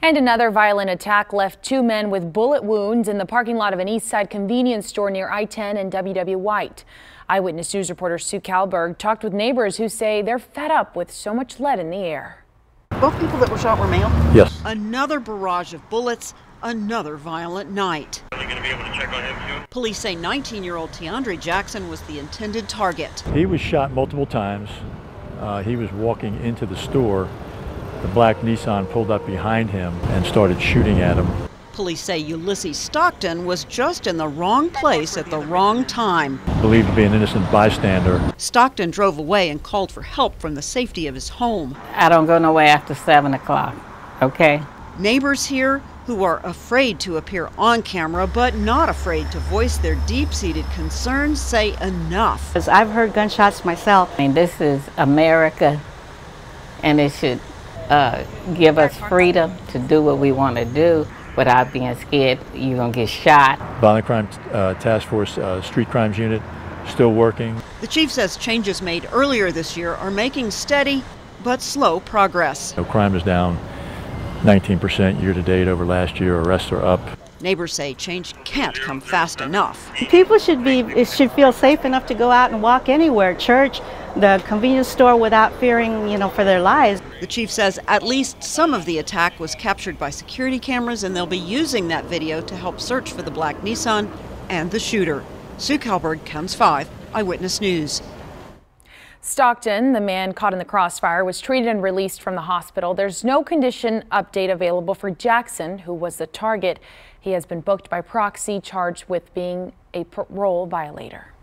And another violent attack left 2 men with bullet wounds in the parking lot of an East Side convenience store near I-10 and W.W. White. Eyewitness News reporter Sue Kalberg talked with neighbors who say they're fed up with so much lead in the air. Both people that were shot were male? Yes. Another barrage of bullets, another violent night. Are you going to be able to check on him too? Police say 19-year-old Tiandre Jackson was the intended target. He was shot multiple times. He was walking into the store. The black Nissan pulled up behind him and started shooting at him. Police say Ulysses Stockton was just in the wrong place at the wrong time. Believed to be an innocent bystander. Stockton drove away and called for help from the safety of his home. I don't go nowhere after 7 o'clock, okay? Neighbors here who are afraid to appear on camera but not afraid to voice their deep-seated concerns say enough. I've heard gunshots myself. I mean, this is America, and it should give us freedom to do what we want to do without being scared you're going to get shot. Violent Crime Task Force Street Crimes Unit still working. The chief says changes made earlier this year are making steady but slow progress. Crime is down 19% year to date over last year. Arrests are up. Neighbors say change can't come fast enough. People should feel safe enough to go out and walk anywhere, church, the convenience store, without fearing, for their lives. The chief says at least some of the attack was captured by security cameras, and they'll be using that video to help search for the black Nissan and the shooter. Sue Kalberg, KENS 5 Eyewitness News. Stockton, the man caught in the crossfire, was treated and released from the hospital. There's no condition update available for Jackson, who was the target. He has been booked by proxy, charged with being a parole violator.